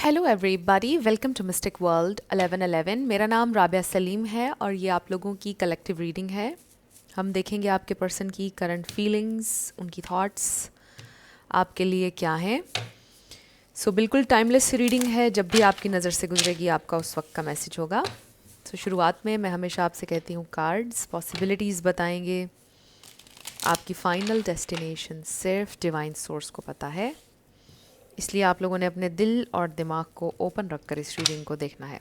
Hello everybody, welcome to mystic world 1111। मेरा नाम राबिया सलीम है और ये आप लोगों की कलेक्टिव रीडिंग है। हम देखेंगे आपके पर्सन की करंट फीलिंग्स, उनकी थॉट्स आपके लिए क्या हैं। बिल्कुल टाइमलेस रीडिंग है, जब भी आपकी नज़र से गुजरेगी आपका उस वक्त का मैसेज होगा। शुरुआत में मैं हमेशा आपसे कहती हूँ कार्ड्स पॉसिबिलिटीज़ बताएंगे, आपकी फाइनल डेस्टिनेशन सिर्फ डिवाइन सोर्स को पता है, इसलिए आप लोगों ने अपने दिल और दिमाग को ओपन रखकर इस रीडिंग को देखना है।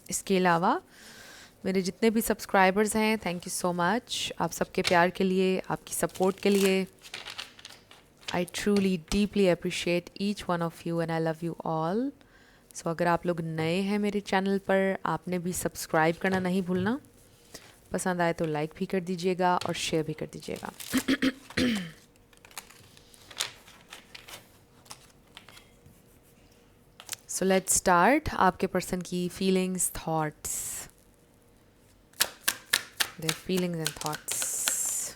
इसके अलावा मेरे जितने भी सब्सक्राइबर्स हैं, थैंक यू सो मच आप सबके प्यार के लिए, आपकी सपोर्ट के लिए। I truly deeply appreciate each one of you and I love you all. अगर आप लोग नए हैं मेरे चैनल पर, आपने भी सब्सक्राइब करना नहीं भूलना। पसंद आए तो लाइक भी कर दीजिएगा और शेयर भी कर दीजिएगा। Let's start. आपके पर्सन की feelings, thoughts, their feelings and thoughts.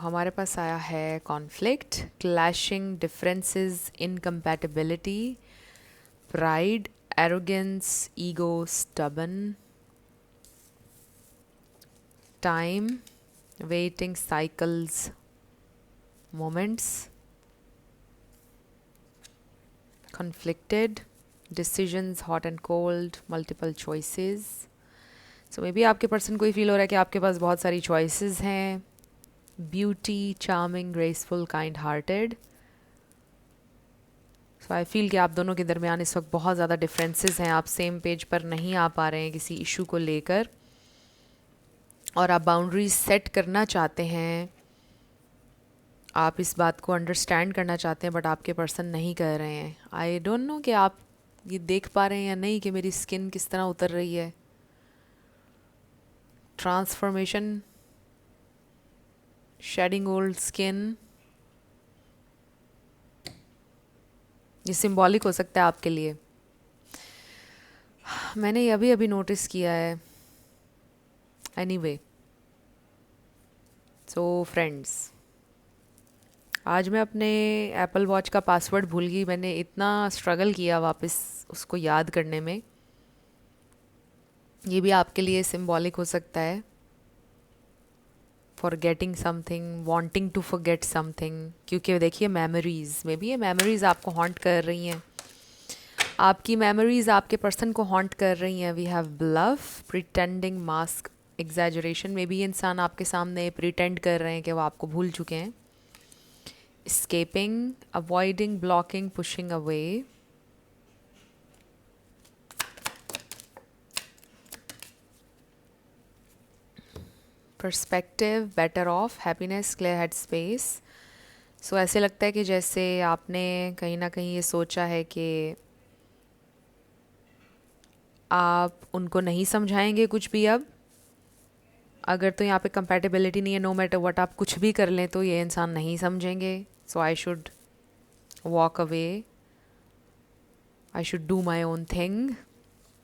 हमारे पास आया है conflict, clashing differences, incompatibility, pride, arrogance, ego, stubborn, time, waiting, cycles, moments, conflicted, decisions, hot and cold, multiple choices. May be आपके पर्सन को ही feel हो रहा है कि आपके पास बहुत सारी चॉइसेस हैं। Beauty, charming, graceful, kind hearted. I feel कि आप दोनों के दरमियान इस वक्त बहुत ज़्यादा डिफरेंसेस हैं, आप सेम पेज पर नहीं आ पा रहे हैं किसी इशू को लेकर, और आप बाउंड्रीज सेट करना चाहते हैं, आप इस बात को अंडरस्टैंड करना चाहते हैं, बट आपके पर्सन नहीं कर रहे हैं। आई डोंट नो कि आप ये देख पा रहे हैं या नहीं कि मेरी स्किन किस तरह उतर रही है। ट्रांसफॉर्मेशन, शेडिंग ओल्ड स्किन, ये सिंबॉलिक हो सकता है आपके लिए। मैंने ये अभी अभी नोटिस किया है। एनीवे, फ्रेंड्स, आज मैं अपने एप्पल वॉच का पासवर्ड भूल गई। मैंने इतना स्ट्रगल किया वापस उसको याद करने में। ये भी आपके लिए सिंबॉलिक हो सकता है। Forgetting something, wanting to forget something, क्योंकि देखिए मेमोरीज में भी ये मेमोरीज आपको हॉन्ट कर रही हैं। आपकी मेमोरीज आपके पर्सन को हॉन्ट कर रही हैं। We have bluff, pretending, mask, exaggeration. में भी ये इंसान आपके सामने प्रिटेंड कर रहे हैं कि वो आपको भूल चुके हैं। escaping, avoiding, blocking, pushing away, perspective, better off, happiness, clear head space। ऐसे लगता है कि जैसे आपने कहीं ना कहीं ये सोचा है कि आप उनको नहीं समझाएंगे कुछ भी अब। अगर तो यहाँ पे कंपैटिबिलिटी नहीं है, नो मैटर व्हाट आप कुछ भी कर लें तो ये इंसान नहीं समझेंगे। I should walk away, I should do my own thing.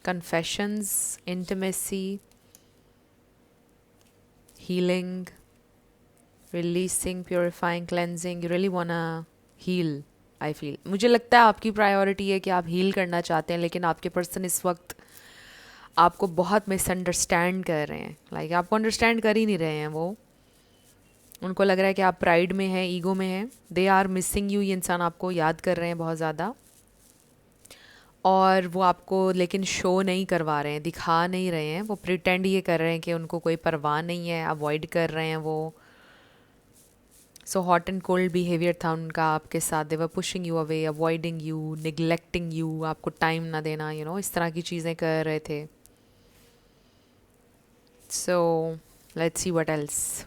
Confessions, intimacy, healing, releasing, purifying, cleansing. You really wanna heal, I feel. मुझे लगता है आपकी प्रायोरिटी है कि आप हील करना चाहते हैं, लेकिन आपके पर्सन इस वक्त आपको बहुत मिसअंडरस्टैंड कर रहे हैं। लाइक आपको अंडरस्टैंड कर ही नहीं रहे हैं वो। उनको लग रहा है कि आप प्राइड में हैं, ईगो में हैं। They are missing you. ये इंसान आपको याद कर रहे हैं बहुत ज़्यादा, और वो आपको लेकिन शो नहीं करवा रहे हैं, दिखा नहीं रहे हैं। वो प्रिटेंड ये कर रहे हैं कि उनको कोई परवाह नहीं है, अवॉइड कर रहे हैं वो। हॉट एंड कोल्ड बिहेवियर था उनका आपके साथ। They were pushing you away, avoiding you, neglecting you, आपको टाइम ना देना, इस तरह की चीज़ें कर रहे थे। Let's see what else.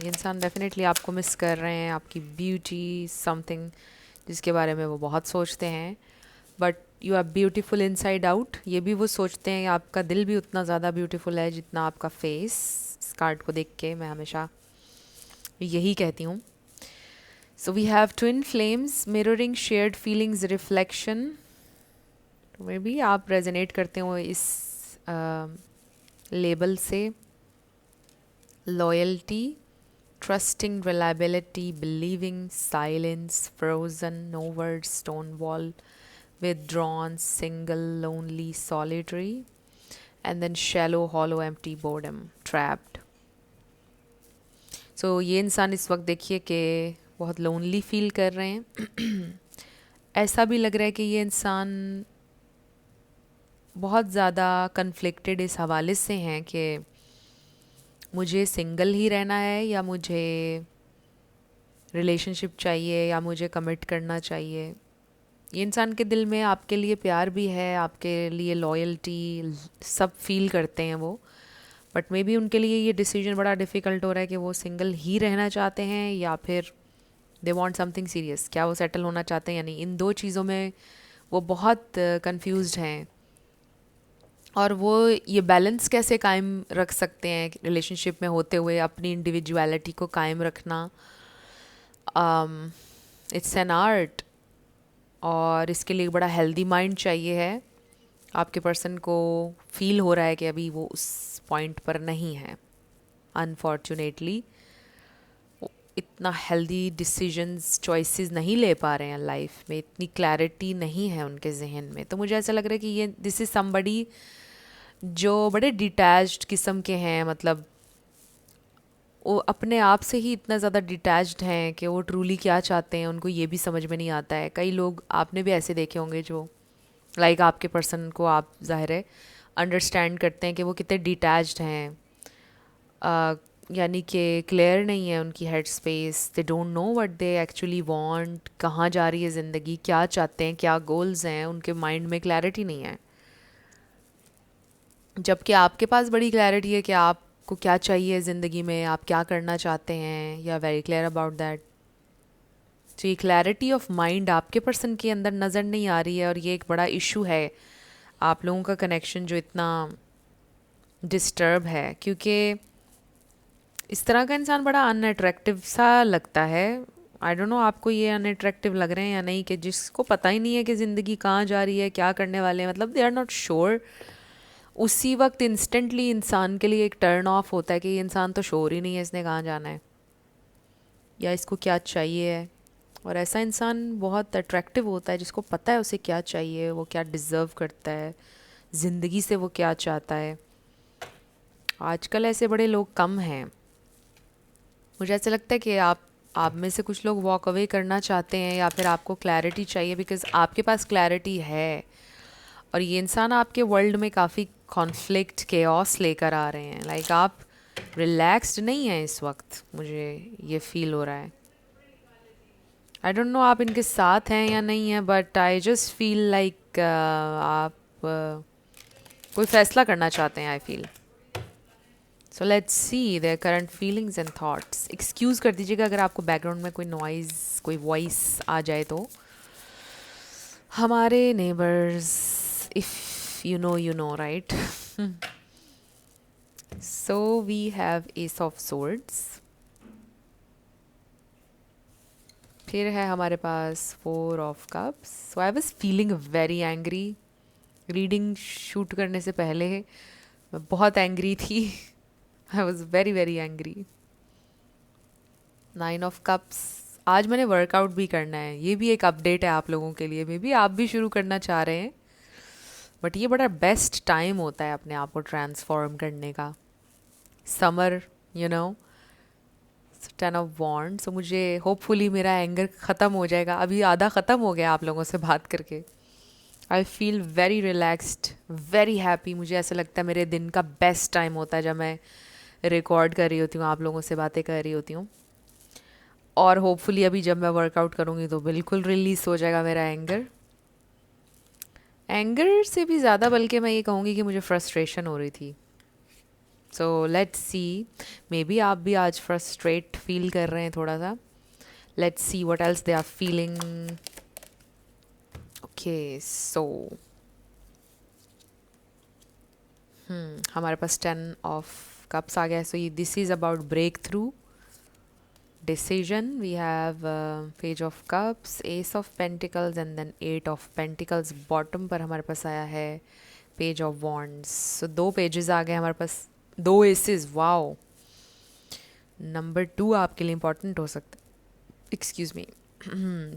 ये इंसान डेफिनेटली आपको मिस कर रहे हैं, आपकी ब्यूटी, समथिंग जिसके बारे में वो बहुत सोचते हैं। But you are beautiful inside out. ये भी वो सोचते हैं। आपका दिल भी उतना ज़्यादा ब्यूटीफुल है जितना आपका फेस। इस कार्ड को देख के मैं हमेशा यही कहती हूँ। We have twin flames, mirroring, shared feelings, reflection. May be आप रेजोनेट करते हो इस लेबल से। Loyalty, trusting reliability, believing silence, frozen, no words, stone wall, withdrawn, single, lonely, solitary, and then shallow, hollow, empty, boredom, trapped. So ये इंसान इस वक्त देखिए कि बहुत लोनली फील कर रहे हैं. ऐसा भी लग रहा है कि ये इंसान बहुत ज़्यादा कन्फ्लिक्टेड इस हवाले से हैं कि मुझे सिंगल ही रहना है या मुझे रिलेशनशिप चाहिए या मुझे कमिट करना चाहिए. ये इंसान के दिल में आपके लिए प्यार भी है, आपके लिए लॉयल्टी सब फील करते हैं वो, बट मे बी उनके लिए ये डिसीजन बड़ा डिफ़िकल्ट हो रहा है कि वो सिंगल ही रहना चाहते हैं या फिर दे वांट समथिंग सीरियस. क्या वो सेटल होना चाहते हैं या नहीं, इन दो चीज़ों में वो बहुत कंफ्यूज्ड हैं. और वो ये बैलेंस कैसे कायम रख सकते हैं रिलेशनशिप में होते हुए, अपनी इंडिविजुअलिटी को कायम रखना. इट्स एन आर्ट और इसके लिए बड़ा हेल्दी माइंड चाहिए है. आपके पर्सन को फील हो रहा है कि अभी वो उस पॉइंट पर नहीं है. अनफॉर्चुनेटली इतना हेल्दी डिसीजंस चॉइसेस नहीं ले पा रहे हैं लाइफ में, इतनी क्लैरिटी नहीं है उनके जहन में. तो मुझे ऐसा लग रहा है कि ये दिस इज़ समबडी जो बड़े डिटैच्ड किस्म के हैं. मतलब वो अपने आप से ही इतना ज़्यादा डिटैच्ड हैं कि वो ट्रूली क्या चाहते हैं उनको ये भी समझ में नहीं आता है. कई लोग आपने भी ऐसे देखे होंगे जो लाइक आपके पर्सन को आप ज़ाहिर है अंडरस्टैंड करते हैं कि वो कितने डिटैच्ड हैं. यानी कि क्लियर नहीं है उनकी head space. They don't know what they actually want, कहाँ जा रही है ज़िंदगी, क्या चाहते हैं, क्या गोल्स हैं. उनके माइंड में क्लैरिटी नहीं है. जबकि आपके पास बड़ी क्लैरिटी है कि आपको क्या चाहिए ज़िंदगी में, आप क्या करना चाहते हैं, या वेरी क्लियर अबाउट दैट. तो ये क्लैरिटी ऑफ माइंड आपके पर्सन के अंदर नज़र नहीं आ रही है और ये एक बड़ा इशू है आप लोगों का कनेक्शन जो इतना डिस्टर्ब है. क्योंकि इस तरह का इंसान बड़ा अनअट्रैक्टिव सा लगता है. आई डोंट नो आपको ये अनअट्रैक्टिव लग रहे हैं या नहीं, कि जिसको पता ही नहीं है कि ज़िंदगी कहाँ जा रही है, क्या करने वाले हैं. मतलब दे आर नॉट श्योर. उसी वक्त इंस्टेंटली इंसान के लिए एक टर्न ऑफ होता है कि ये इंसान तो श्योर ही नहीं है इसने कहाँ जाना है या इसको क्या चाहिए है. और ऐसा इंसान बहुत अट्रैक्टिव होता है जिसको पता है उसे क्या चाहिए, वो क्या डिज़र्व करता है, ज़िंदगी से वो क्या चाहता है. आजकल ऐसे बड़े लोग कम हैं. मुझे ऐसा लगता है कि आप में से कुछ लोग वॉक अवे करना चाहते हैं या फिर आपको क्लैरिटी चाहिए, बिकॉज़ आपके पास क्लैरिटी है और ये इंसान आपके वर्ल्ड में काफ़ी कॉन्फ्लिक्ट केओस लेकर आ रहे हैं. लाइक आप रिलैक्स्ड नहीं हैं इस वक्त, मुझे ये फील हो रहा है. आई डोंट नो आप इनके साथ हैं या नहीं हैं, but I just feel like आप कोई फ़ैसला करना चाहते हैं. I feel so let's see their current feelings and thoughts. Excuse कर दीजिएगा अगर आपको बैकग्राउंड में कोई नॉइज़, कोई वॉइस आ जाए तो. हमारे neighbours, if you know, right? So we have Ace of Swords. फिर है हमारे पास Four of Cups. So I was feeling very angry. Reading shoot करने से पहले मैं बहुत एंग्री थी. I was very very angry. Nine of Cups. आज मैंने वर्कआउट भी करना है. ये भी एक अपडेट है आप लोगों के लिए. मे बी आप भी शुरू करना चाह रहे हैं, बट ये बड़ा बेस्ट टाइम होता है अपने आप को ट्रांसफॉर्म करने का. Summer, you know. 10 of Wands. सो मुझे होपफुली मेरा एंगर ख़त्म हो जाएगा. अभी आधा ख़त्म हो गया आप लोगों से बात करके. I feel very relaxed, very happy. मुझे ऐसा लगता है मेरे दिन का बेस्ट टाइम होता है जब मैं रिकॉर्ड कर रही होती हूँ, आप लोगों से बातें कर रही होती हूँ. और होपफुली अभी जब मैं वर्कआउट करूँगी तो बिल्कुल रिलीज़ हो जाएगा मेरा एंगर. एंगर से भी ज़्यादा बल्कि मैं ये कहूँगी कि मुझे फ्रस्ट्रेशन हो रही थी. So let's see, may be आप भी आज फ्रस्ट्रेट फील कर रहे हैं थोड़ा सा. Let's see what else they are feeling. Okay so हमारे पास 10 of Cups आ गया. सो ये this is about break through, decision. We have Page of Cups, Ace of Pentacles and then 8 of Pentacles. Bottom पर हमारे पास आया है Page of Wands. So 2 pages आ गए हमारे पास, 2 एसेस. वाओ. नंबर 2 आपके लिए इम्पॉर्टेंट हो सकता है, excuse me.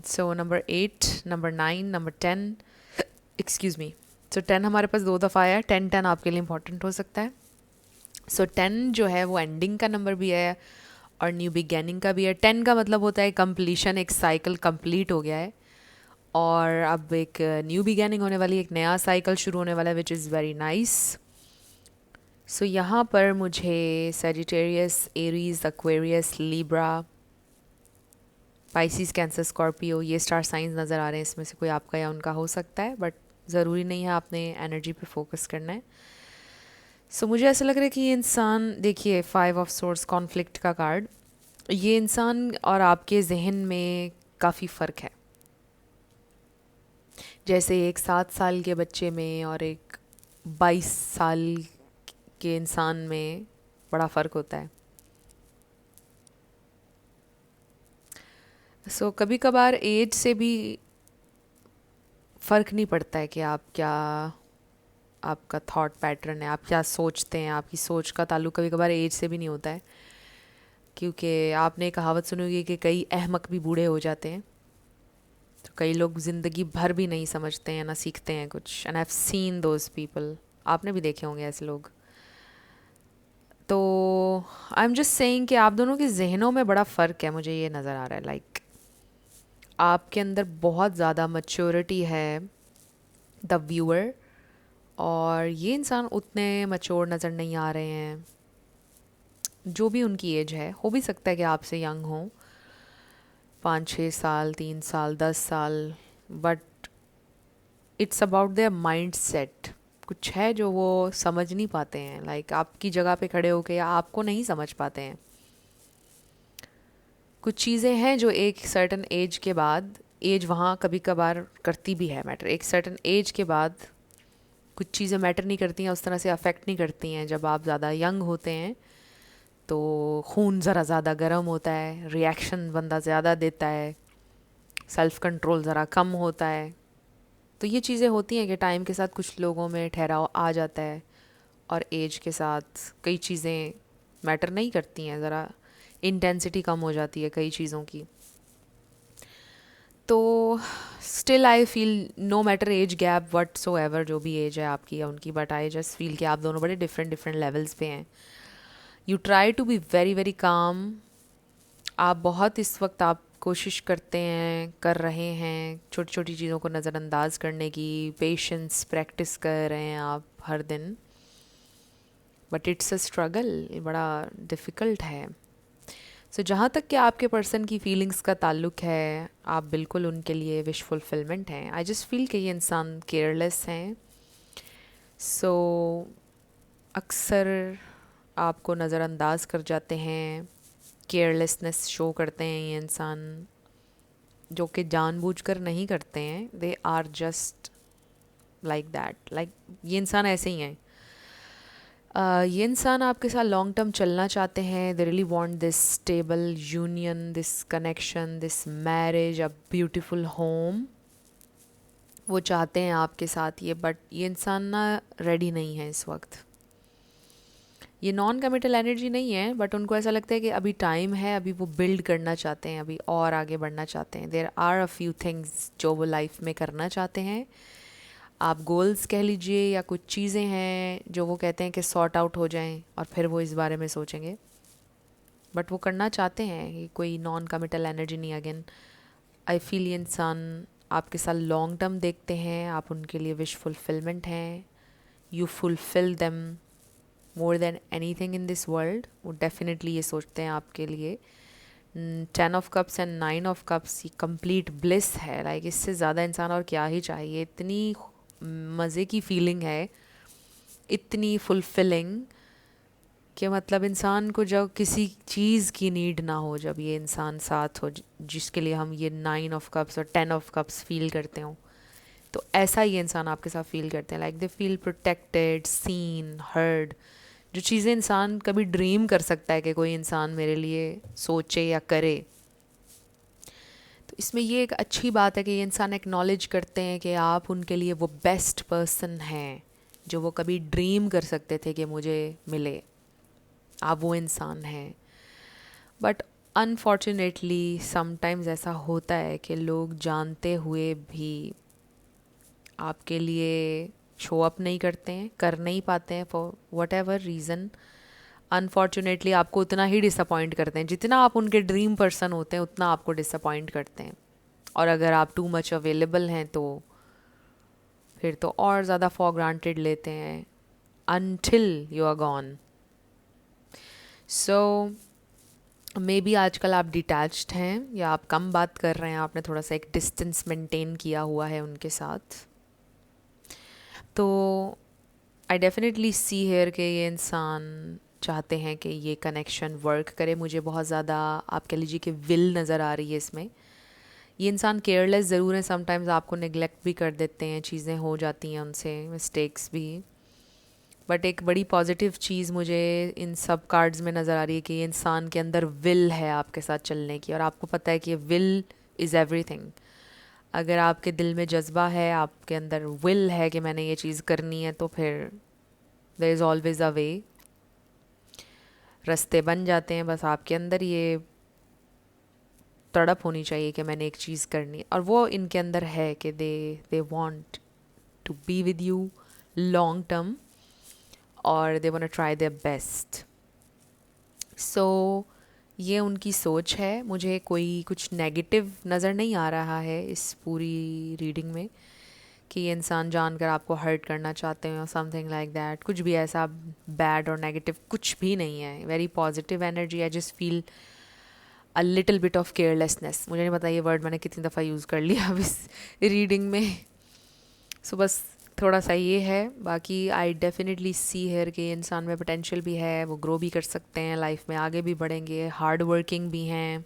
So number 8, number 9, number 10, excuse me. So 10 हमारे पास 2 दफ़ा आया, 10 आपके लिए इम्पॉर्टेंट हो सकता है। सो 10 जो है वो एंडिंग का नंबर भी है और न्यू बिगेनिंग का भी है। 10 का मतलब होता है कंप्लीशन, एक साइकिल कंप्लीट हो गया है और अब एक न्यू बिगेनिंग होने वाली, एक नया साइकिल शुरू होने वाला है, विच इज़ वेरी नाइस। सो यहाँ पर मुझे Sagittarius, Aries, Aquarius, Libra, Pisces, cancer, Scorpio, ये स्टार साइंस नज़र आ रहे हैं। इसमें से कोई आपका या उनका हो सकता है, बट ज़रूरी नहीं है, आपने एनर्जी पे फोकस करना है। सो मुझे ऐसा लग रहा है कि ये इंसान, देखिए 5 ऑफ सोर्स, कॉन्फ्लिक्ट का कार्ड, ये इंसान और आपके जहन में काफ़ी फ़र्क है। जैसे एक 7 साल के बच्चे में और एक 22 साल के इंसान में बड़ा फ़र्क होता है। सो कभी कभार एज से भी फ़र्क नहीं पड़ता है कि आप क्या, आपका थॉट पैटर्न है, आप क्या सोचते हैं, आपकी सोच का ताल्लुक कभी कभार एज से भी नहीं होता है। क्योंकि आपने एक कहावत सुनी होगी कि कई अहमक भी बूढ़े हो जाते हैं। तो कई लोग ज़िंदगी भर भी नहीं समझते हैं, ना सीखते हैं कुछ। And I have seen those people, आपने भी देखे होंगे ऐसे लोग। तो आई एम जस्ट सेइंग कि आप दोनों के जहनों में बड़ा फ़र्क है, मुझे ये नज़र आ रहा है। लाइक आपके अंदर बहुत ज़्यादा मैच्योरिटी है, द व्यूअर, और ये इंसान उतने मैच्योर नज़र नहीं आ रहे हैं। जो भी उनकी एज है, हो भी सकता है कि आपसे यंग हो, 5-6 साल, 3 साल, 10 साल, but it's about their mind set. कुछ है जो वो समझ नहीं पाते हैं, लाइक आपकी जगह पे खड़े होके या आपको नहीं समझ पाते हैं। कुछ चीज़ें हैं जो एक सर्टन एज के बाद, एज वहाँ कभी कभार करती भी है मैटर, एक सर्टन एज के बाद कुछ चीज़ें मैटर नहीं करती हैं, उस तरह से अफेक्ट नहीं करती हैं। जब आप ज़्यादा यंग होते हैं तो खून ज़रा ज़्यादा गर्म होता है, रिएक्शन बंदा ज़्यादा देता है, सेल्फ़ कंट्रोल ज़रा कम होता है। तो ये चीज़ें होती हैं कि टाइम के साथ कुछ लोगों में ठहराव आ जाता है और एज के साथ कई चीज़ें मैटर नहीं करती हैं, ज़रा इंटेंसिटी कम हो जाती है कई चीज़ों की। तो still I feel, no matter age gap whatsoever, जो भी एज है आपकी या उनकी, बट आई जस्ट फील कि आप दोनों बड़े डिफरेंट डिफरेंट लेवल्स पे हैं। You try to be very very calm. आप बहुत इस वक्त आप कोशिश करते हैं, कर रहे हैं छोटी छोटी चीज़ों को नज़रअंदाज करने की, पेशेंस प्रैक्टिस कर रहे हैं आप हर दिन, बट इट्स अ स्ट्रगल, ये बड़ा डिफ़िकल्ट है। सो जहाँ तक कि आपके पर्सन की फीलिंग्स का ताल्लुक है, आप बिल्कुल उनके लिए विश फुलफिलमेंट हैं। आई जस्ट फील कि ये इंसान केयरलेस हैं। सो अक्सर आपको नज़रअंदाज कर जाते हैं, केयरलेसनेस शो करते हैं ये इंसान, जो कि जानबूझकर नहीं करते हैं। They are just like that, like ये इंसान ऐसे ही हैं। ये इंसान आपके साथ लॉन्ग टर्म चलना चाहते हैं। They really want this stable union, this connection, this marriage, a beautiful home. वो चाहते हैं आपके साथ ये, बट ये इंसान ना रेडी नहीं है इस वक्त। ये नॉन कमिटल एनर्जी नहीं है, बट उनको ऐसा लगता है कि अभी टाइम है, अभी वो बिल्ड करना चाहते हैं, अभी और आगे बढ़ना चाहते हैं। There are a few things जो वो लाइफ में करना चाहते हैं। आप गोल्स कह लीजिए या कुछ चीज़ें हैं जो वो कहते हैं कि सॉर्ट आउट हो जाएं और फिर वो इस बारे में सोचेंगे, बट वो करना चाहते हैं। ये कोई नॉन कमिटल एनर्जी नहीं। अगेन आई फील ये इंसान आपके साथ लॉन्ग टर्म देखते हैं, आप उनके लिए विश फुलफिलमेंट हैं। You fulfil them more than any thing in this world. वो डेफिनेटली ये सोचते हैं आपके लिए। 10 of cups and 9 of cups, ये कंप्लीट ब्लिस है। लाइक इससे ज़्यादा इंसान और क्या ही चाहिए। इतनी मज़े की फीलिंग है, इतनी फुलफिलिंग, कि मतलब इंसान को जब किसी चीज़ की नीड ना हो, जब ये इंसान साथ हो, जिसके लिए हम ये 9 ऑफ कप्स और 10 ऑफ कप्स फील करते हो, तो ऐसा ये इंसान आपके साथ फील करते हैं। Like they feel protected, seen, heard. जो चीज़ें इंसान कभी ड्रीम कर सकता है कि कोई इंसान मेरे लिए सोचे या करे। तो इसमें ये एक अच्छी बात है कि ये इंसान एक्नॉलेज करते हैं कि आप उनके लिए वो बेस्ट पर्सन हैं जो वो कभी ड्रीम कर सकते थे कि मुझे मिले। आप वो इंसान हैं। बट अनफॉर्चुनेटली समटाइम्स ऐसा होता है कि लोग जानते हुए भी आपके लिए शो अप नहीं करते हैं, कर नहीं पाते हैं for what ever reason. Unfortunately आपको उतना ही डिसअपॉइंट करते हैं जितना आप उनके ड्रीम पर्सन होते हैं, उतना आपको डिसअपॉइंट करते हैं। और अगर आप टू मच अवेलेबल हैं तो फिर तो और ज़्यादा फॉर ग्रांटेड लेते हैं until you are gone. So may be आजकल आप डिटैच्ड हैं या आप कम बात कर रहे हैं, आपने थोड़ा सा एक डिस्टेंस मेंटेन किया हुआ है उनके साथ। तो आई डेफिनेटली सी हेयर कि ये इंसान चाहते हैं कि ये कनेक्शन वर्क करे। मुझे बहुत ज़्यादा आप कह लीजिए कि विल नज़र आ रही है इसमें। ये इंसान केयरलेस ज़रूर है, समटाइम्स आपको नेग्लेक्ट भी कर देते हैं, चीज़ें हो जाती हैं उनसे, मिस्टेक्स भी। बट एक बड़ी पॉजिटिव चीज़ मुझे इन सब कार्ड्स में नज़र आ रही है कि ये इंसान के अंदर विल है आपके साथ चलने की, और आपको पता है कि विल इज़ एवरीथिंग। अगर आपके दिल में जज्बा है, आपके अंदर विल है कि मैंने ये चीज़ करनी है, तो फिर देयर इज़ ऑलवेज़ अ वे। रास्ते बन जाते हैं, बस आपके अंदर ये तड़प होनी चाहिए कि मैंने एक चीज़ करनी है। और वो इनके अंदर है कि they want to be with you long term, और they want to try their best. So ये उनकी सोच है। मुझे कोई कुछ नेगेटिव नज़र नहीं आ रहा है इस पूरी रीडिंग में कि ये इंसान जानकर आपको हर्ट करना चाहते हैं और समथिंग लाइक दैट। कुछ भी ऐसा बैड और नेगेटिव कुछ भी नहीं है। Very positive energy. I just feel a little bit of carelessness. मुझे नहीं पता ये वर्ड मैंने कितनी दफ़ा यूज़ कर लिया अब इस रीडिंग में। सो बस थोड़ा सा ये है। बाकी आई डेफिनेटली सी हेयर के इंसान में पोटेंशियल भी है, वो ग्रो भी कर सकते हैं, लाइफ में आगे भी बढ़ेंगे, हार्ड वर्किंग भी हैं,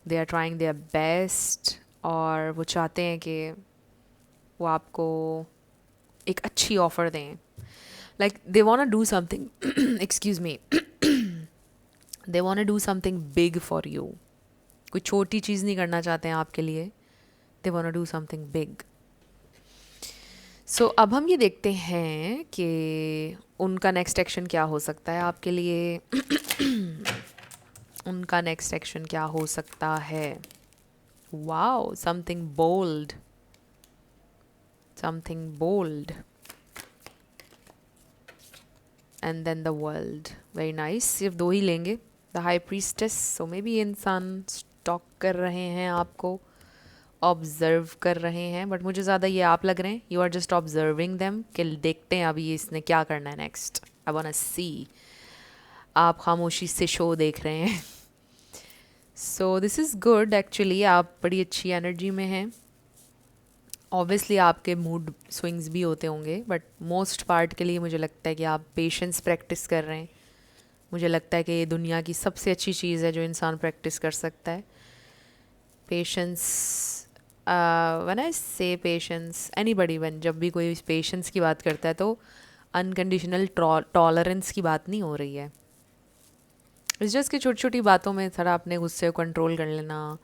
they are trying their best, और वो चाहते हैं कि वो आपको एक अच्छी ऑफ़र दें। Like they want to do something excuse me, they want to do something big for you. कोई छोटी चीज़ नहीं करना चाहते हैं आपके लिए, they want to do something big. So अब हम ये देखते हैं कि उनका नेक्स्ट एक्शन क्या हो सकता है आपके लिए। उनका नेक्स्ट एक्शन क्या हो सकता है? Wow, something bold, something bold, and then the world. Very nice. सिर्फ दो ही लेंगे, the high priestess. So may be इंसान स्टॉक कर रहे हैं आपको, ऑब्जर्व कर रहे हैं, बट मुझे ज़्यादा ये आप लग रहे हैं, you are just observing them कि देखते हैं अभी इसने क्या करना है next. I want to see. आप खामोशी से शो देख रहे हैं। So this is good actually. आप बड़ी अच्छी एनर्जी में हैं। ऑब्वियसली आपके मूड स्विंग्स भी होते होंगे, बट मोस्ट पार्ट के लिए मुझे लगता है कि आप पेशेंस प्रैक्टिस कर रहे हैं। मुझे लगता है कि ये दुनिया की सबसे अच्छी चीज़ है जो इंसान प्रैक्टिस कर सकता है, पेशेंस। व्हेन आई से पेशेंस, एनीबडी वन जब भी कोई पेशेंस की बात करता है तो अनकंडीशनल टॉलरेंस की बात नहीं हो रही है। इस जस्ट कि छोटी छोटी बातों में थोड़ा अपने गुस्से को कंट्रोल कर लेना,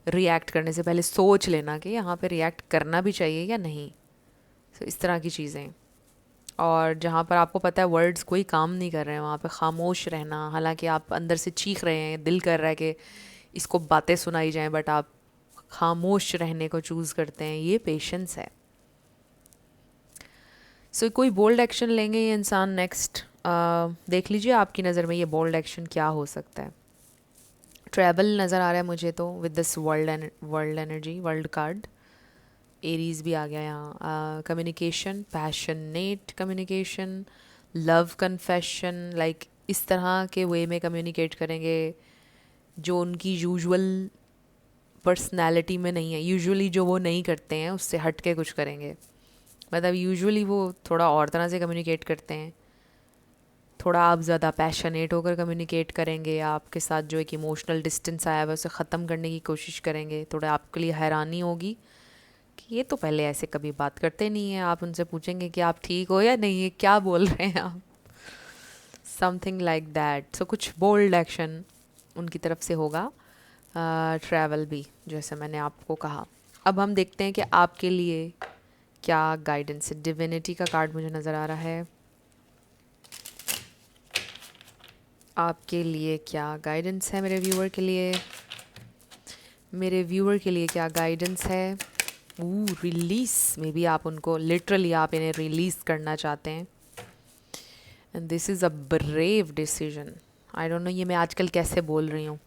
रिएक्ट करने से पहले सोच लेना कि यहाँ पे रिएक्ट करना भी चाहिए या नहीं। तो इस तरह की चीज़ें। और जहाँ पर आपको पता है वर्ड्स कोई काम नहीं कर रहे हैं, वहाँ पे खामोश रहना। हालांकि आप अंदर से चीख रहे हैं, दिल कर रहा है कि इसको बातें सुनाई जाएं, बट आप खामोश रहने को चूज़ करते हैं। ये पेशेंस है। सो कोई बोल्ड एक्शन लेंगे ये इंसान नेक्स्ट। देख लीजिए आपकी नज़र में ये बोल्ड एक्शन क्या हो सकता है। ट्रैवल नज़र आ रहा है मुझे तो with this world energy, world card. Aries भी आ गया यहाँ। Communication, passionate communication, love confession, like इस तरह के वे में कम्युनिकेट करेंगे जो उनकी यूजुअल पर्सनैलिटी में नहीं है। यूजुअली जो वो नहीं करते हैं उससे हट के कुछ करेंगे। मतलब यूजुअली वो थोड़ा और तरह से कम्युनिकेट करते हैं। थोड़ा आप ज़्यादा पैशनेट होकर कम्युनिकेट करेंगे। आपके साथ जो एक इमोशनल डिस्टेंस आया है उसे ख़त्म करने की कोशिश करेंगे। थोड़ा आपके लिए हैरानी होगी कि ये तो पहले ऐसे कभी बात करते नहीं हैं। आप उनसे पूछेंगे कि आप ठीक हो या नहीं, है क्या बोल रहे हैं आप, समथिंग लाइक दैट। सो कुछ बोल्ड एक्शन उनकी तरफ से होगा। ट्रैवल भी, जैसे मैंने आपको कहा। अब हम देखते हैं कि आपके लिए क्या गाइडेंस है। डिविनिटी का कार्ड मुझे नज़र आ रहा है। आपके लिए क्या गाइडेंस है, मेरे व्यूअर के लिए, मेरे व्यूअर के लिए क्या गाइडेंस है। रिलीज, मे बी आप उनको लिटरली आप इन्हें रिलीज करना चाहते हैं and this is a brave decision. I don't know ये मैं आजकल कैसे बोल रही हूँ,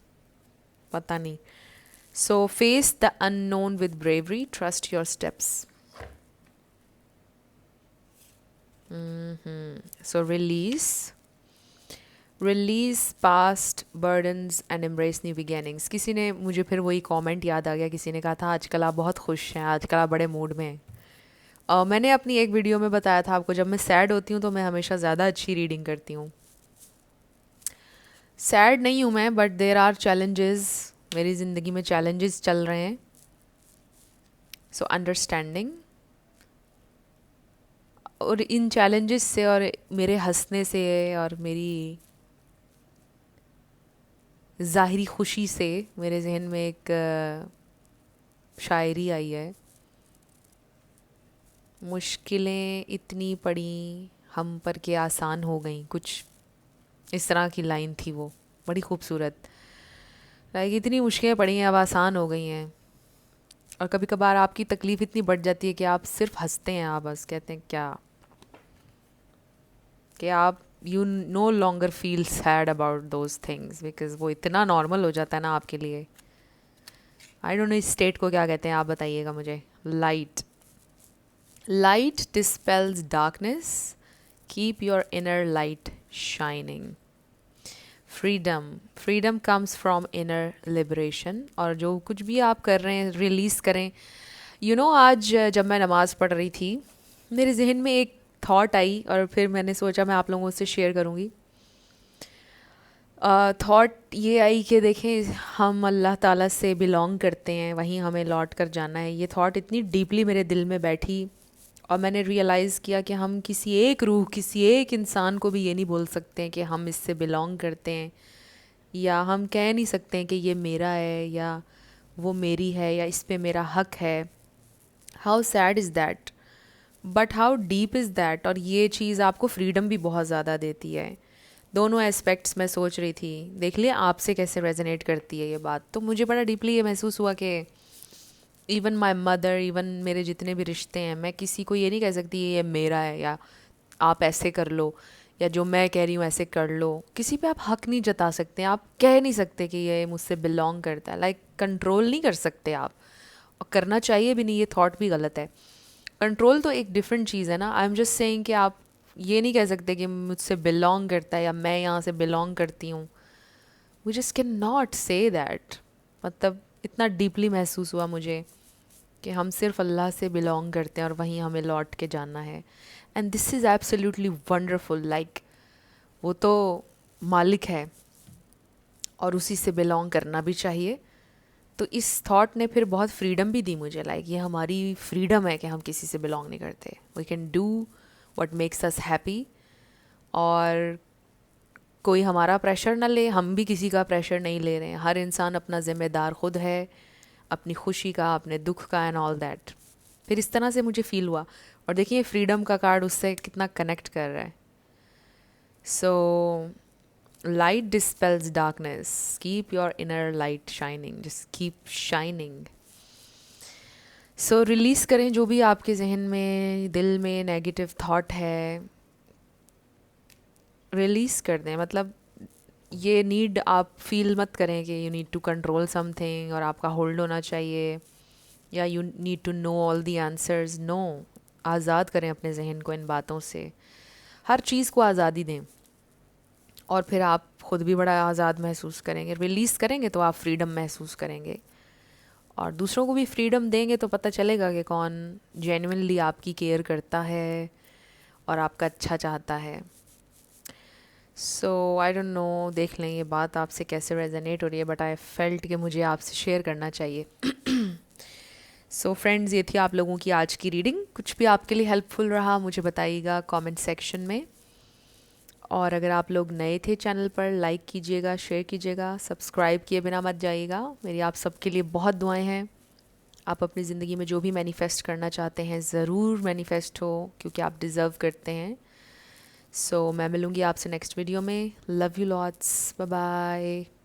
पता नहीं। So face the unknown with bravery, trust your steps. So release past burdens and embrace new beginnings. किसी ने मुझे फिर वही कमेंट याद आ गया, किसी ने कहा था आजकल आप बहुत खुश हैं, आजकल आप बड़े मूड में हैं। मैंने अपनी एक वीडियो में बताया था आपको, जब मैं सैड होती हूँ तो मैं हमेशा ज़्यादा अच्छी रीडिंग करती हूँ। सैड नहीं हूँ मैं, बट देर आर चैलेंजेस, मेरी ज़िंदगी में चैलेंजेस चल रहे हैं। सो अंडरस्टैंडिंग, और इन चैलेंजेस से और मेरे हंसने से और मेरी ज़ाहिरी खुशी से मेरे जहन में एक शायरी आई है। मुश्किलें इतनी पड़ी हम पर के आसान हो गई, कुछ इस तरह की लाइन थी वो, बड़ी खूबसूरत। लाइक इतनी मुश्किलें पड़ी हैं अब आसान हो गई हैं। और कभी कभार आपकी तकलीफ़ इतनी बढ़ जाती है कि आप सिर्फ हंसते हैं, आप बस कहते हैं क्या, कि आप you know longer feel sad about those things, because वो इतना नॉर्मल हो जाता है ना आपके लिए। आई डोंट नो इस स्टेट को क्या कहते हैं, आप बताइएगा मुझे। Light, light dispels darkness, keep your inner light shining. Freedom, freedom comes from inner liberation. और जो कुछ भी आप कर रहे हैं रिलीज़ करें। आज जब मैं नमाज़ पढ़ रही थी, मेरे जहन में एक थॉट आई और फिर मैंने सोचा मैं आप लोगों से शेयर करूँगी। थॉट ये आई कि देखें, हम अल्लाह ताला से बिलोंग करते हैं, वहीं हमें लौट कर जाना है। ये थॉट इतनी डीपली मेरे दिल में बैठी और मैंने रियलाइज़ किया कि हम किसी एक रूह, किसी एक इंसान को भी ये नहीं बोल सकते हैं कि हम इससे बिलोंग करते हैं, या हम कह नहीं सकते हैं कि ये मेरा है या वो मेरी है या इस पे मेरा हक है। How sad is that, but how deep is that. और ये चीज़ आपको फ्रीडम भी बहुत ज़्यादा देती है। दोनों एस्पेक्ट्स मैं सोच रही थी, देख लिया आपसे कैसे रेजोनेट करती है ये बात। तो मुझे बड़ा डीपली ये महसूस हुआ कि इवन माई मदर, इवन मेरे जितने भी रिश्ते हैं, मैं किसी को ये नहीं कह सकती ये मेरा है या आप ऐसे कर लो या जो मैं कह रही हूँ ऐसे कर लो। किसी पे आप हक नहीं जता सकते, आप कह नहीं सकते कि ये मुझसे बिलोंग करता है। लाइक कंट्रोल नहीं कर सकते आप, और करना चाहिए भी नहीं, ये थॉट भी गलत है। कंट्रोल तो एक डिफरेंट चीज़ है ना। आई एम जस्ट सेइंग कि आप ये नहीं कह सकते कि मुझसे बिलोंग करता है या मैं यहाँ से बिलोंग करती हूँ। We just can not say that. मतलब इतना डीपली महसूस हुआ मुझे कि हम सिर्फ अल्लाह से बिलोंग करते हैं और वहीं हमें लौट के जाना है। And this is absolutely wonderful. Like वो तो मालिक है और उसी से बिलोंग करना भी चाहिए। तो इस थॉट ने फिर बहुत फ्रीडम भी दी मुझे। लाइक ये हमारी फ्रीडम है कि हम किसी से बिलोंग नहीं करते। We can do what makes us happy, और कोई हमारा प्रेशर ना ले, हम भी किसी का प्रेशर नहीं ले रहे हैं। हर इंसान अपना ज़िम्मेदार खुद है, अपनी खुशी का, अपने दुख का एंड ऑल दैट। फिर इस तरह से मुझे फ़ील हुआ। और देखिए फ्रीडम का कार्ड उससे कितना कनेक्ट कर रहा है। So light dispels darkness, keep your inner light shining, just keep shining. So release करें जो भी आपके जहन में, दिल में नेगेटिव थॉट है, रिलीज़ कर दें। मतलब ये नीड आप फील मत करें कि you need to control something और आपका होल्ड होना चाहिए, या you need to know all the answers. No, आज़ाद करें अपने जहन को इन बातों से, हर चीज़ को आज़ादी दें, और फिर आप ख़ुद भी बड़ा आज़ाद महसूस करेंगे। रिलीज़ करेंगे तो आप फ्रीडम महसूस करेंगे, और दूसरों को भी फ्रीडम देंगे तो पता चलेगा कि कौन जेन्युइनली आपकी केयर करता है और आपका अच्छा चाहता है। सो आई डोंट नो, देख लें ये बात आपसे कैसे रेजोनेट हो रही है, बट आई फेल्ट कि मुझे आपसे शेयर करना चाहिए। सो फ्रेंड्स, ये थी आप लोगों की आज की रीडिंग। कुछ भी आपके लिए हेल्पफुल रहा मुझे बताइएगा कमेंट सेक्शन में। और अगर आप लोग नए थे चैनल पर, लाइक कीजिएगा, शेयर कीजिएगा, सब्सक्राइब किए बिना मत जाइएगा। मेरी आप सबके लिए बहुत दुआएं हैं। आप अपनी ज़िंदगी में जो भी मैनिफेस्ट करना चाहते हैं ज़रूर मैनिफेस्ट हो, क्योंकि आप डिज़र्व करते हैं। सो मैं मिलूँगी आपसे नेक्स्ट वीडियो में. Love you lots. Bye bye.